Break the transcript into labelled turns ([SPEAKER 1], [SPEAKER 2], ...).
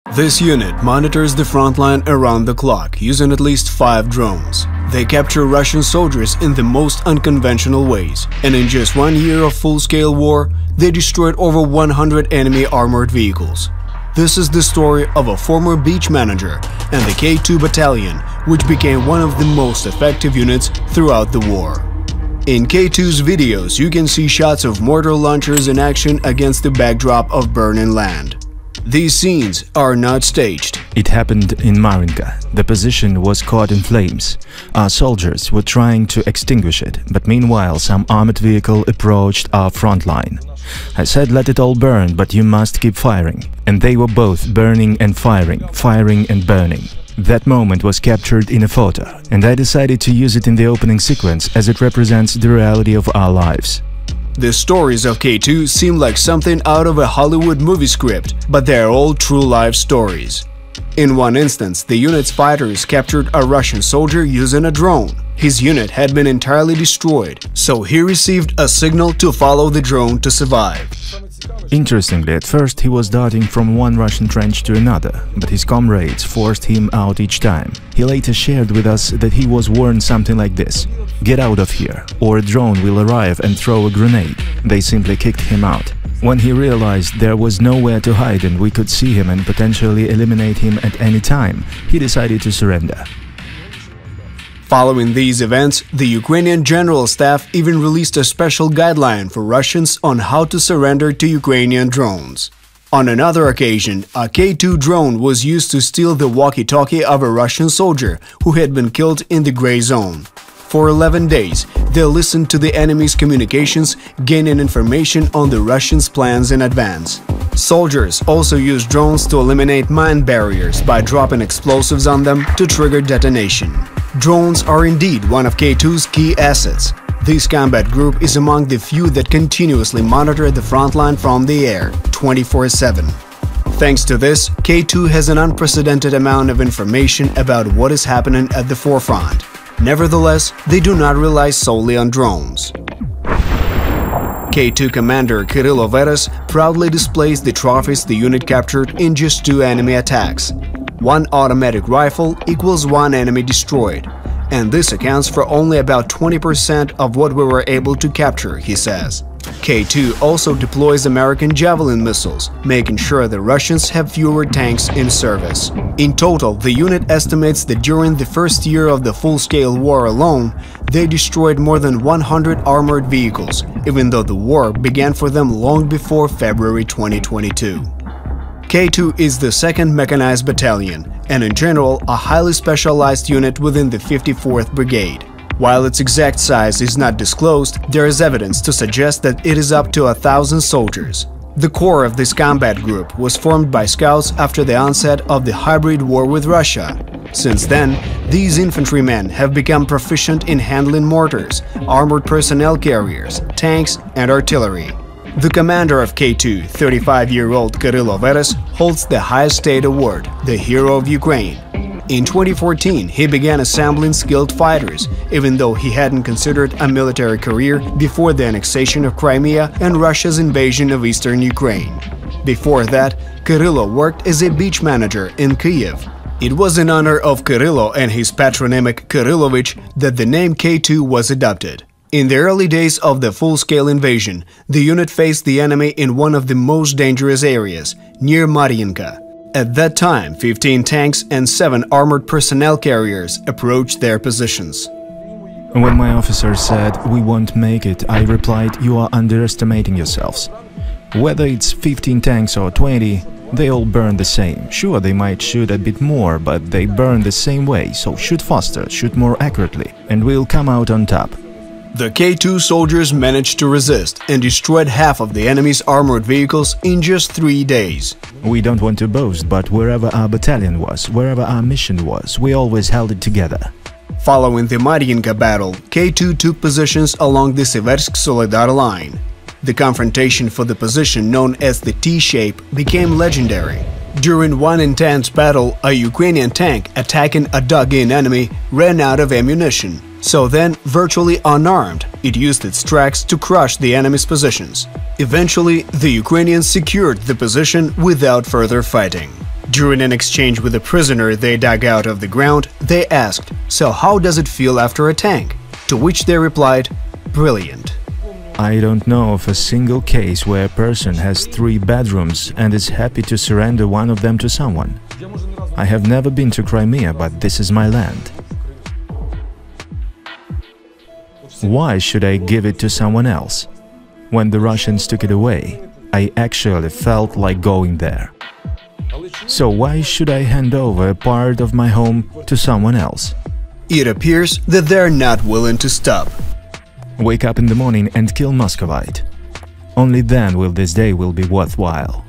[SPEAKER 1] This unit monitors the front line around the clock using at least 5 drones. They capture Russian soldiers in the most unconventional ways, and in just 1 year of full-scale war, they destroyed over 100 enemy armored vehicles. This is the story of a former beach manager and the K-2 battalion, which became one of the most effective units throughout the war. In K-2's videos, you can see shots of mortar launchers in action against the backdrop of burning land. These scenes are not staged.
[SPEAKER 2] It happened in Marinka. The position was caught in flames. Our soldiers were trying to extinguish it, but meanwhile some armored vehicle approached our front line. I said, let it all burn, but you must keep firing. And they were both burning and firing, firing and burning. That moment was captured in a photo, and I decided to use it in the opening sequence as it represents the reality of our lives.
[SPEAKER 1] The stories of K-2 seem like something out of a Hollywood movie script, but they are all true life stories. In one instance, the unit's fighters captured a Russian soldier using a drone. His unit had been entirely destroyed, so he received a signal to follow the drone to survive.
[SPEAKER 2] Interestingly, at first he was darting from one Russian trench to another, but his comrades forced him out each time. He later shared with us that he was warned something like this: "Get out of here, or a drone will arrive and throw a grenade." They simply kicked him out. When he realized there was nowhere to hide and we could see him and potentially eliminate him at any time, he decided to surrender.
[SPEAKER 1] Following these events, the Ukrainian General Staff even released a special guideline for Russians on how to surrender to Ukrainian drones. On another occasion, a K-2 drone was used to steal the walkie-talkie of a Russian soldier who had been killed in the gray zone. For 11 days, they listened to the enemy's communications, gaining information on the Russians' plans in advance. Soldiers also used drones to eliminate mine barriers by dropping explosives on them to trigger detonation. Drones are indeed one of K-2's key assets. This combat group is among the few that continuously monitor the front line from the air, 24/7. Thanks to this, K-2 has an unprecedented amount of information about what is happening at the forefront. Nevertheless, they do not rely solely on drones. K-2 commander Kirill proudly displays the trophies the unit captured in just 2 enemy attacks. 1 automatic rifle equals 1 enemy destroyed, and this accounts for only about 20% of what we were able to capture, he says. K-2 also deploys American Javelin missiles, making sure the Russians have fewer tanks in service. In total, the unit estimates that during the first year of the full-scale war alone, they destroyed more than 100 armored vehicles, even though the war began for them long before February 2022. K-2 is the 2nd Mechanized Battalion, and in general a highly specialized unit within the 54th Brigade. While its exact size is not disclosed, there is evidence to suggest that it is up to 1,000 soldiers. The core of this combat group was formed by scouts after the onset of the hybrid war with Russia. Since then, these infantrymen have become proficient in handling mortars, armored personnel carriers, tanks, and artillery. The commander of K-2, 35-year-old Kirill holds the highest state award, the Hero of Ukraine. In 2014, he began assembling skilled fighters, even though he hadn't considered a military career before the annexation of Crimea and Russia's invasion of eastern Ukraine. Before that, Kirill worked as a beach manager in Kyiv. It was in honor of Kirill and his patronymic Ігорович that the name K-2 was adopted. In the early days of the full-scale invasion, the unit faced the enemy in one of the most dangerous areas, near Marinka. At that time, 15 tanks and 7 armored personnel carriers approached their positions.
[SPEAKER 2] When my officer said, "We won't make it," I replied, "You are underestimating yourselves. Whether it's 15 tanks or 20, they all burn the same. Sure, they might shoot a bit more, but they burn the same way, so shoot faster, shoot more accurately, and we'll come out on top."
[SPEAKER 1] The K-2 soldiers managed to resist and destroyed half of the enemy's armored vehicles in just 3 days.
[SPEAKER 2] We don't want to boast, but wherever our battalion was, wherever our mission was, we always held it together.
[SPEAKER 1] Following the Marinka battle, K-2 took positions along the Siversk-Soledar line. The confrontation for the position known as the T-shape became legendary. During one intense battle, a Ukrainian tank attacking a dug-in enemy ran out of ammunition. So then, virtually unarmed, it used its tracks to crush the enemy's positions. Eventually, the Ukrainians secured the position without further fighting. During an exchange with a prisoner they dug out of the ground, they asked, "So how does it feel after a tank?" To which they replied, "Brilliant."
[SPEAKER 2] I don't know of a single case where a person has 3 bedrooms and is happy to surrender one of them to someone. I have never been to Crimea, but this is my land. Why should I give it to someone else? When the Russians took it away, I actually felt like going there. So why should I hand over a part of my home to someone else?
[SPEAKER 1] It appears that they're not willing to stop.
[SPEAKER 2] Wake up in the morning and kill Muscovite. Only then will this day be worthwhile.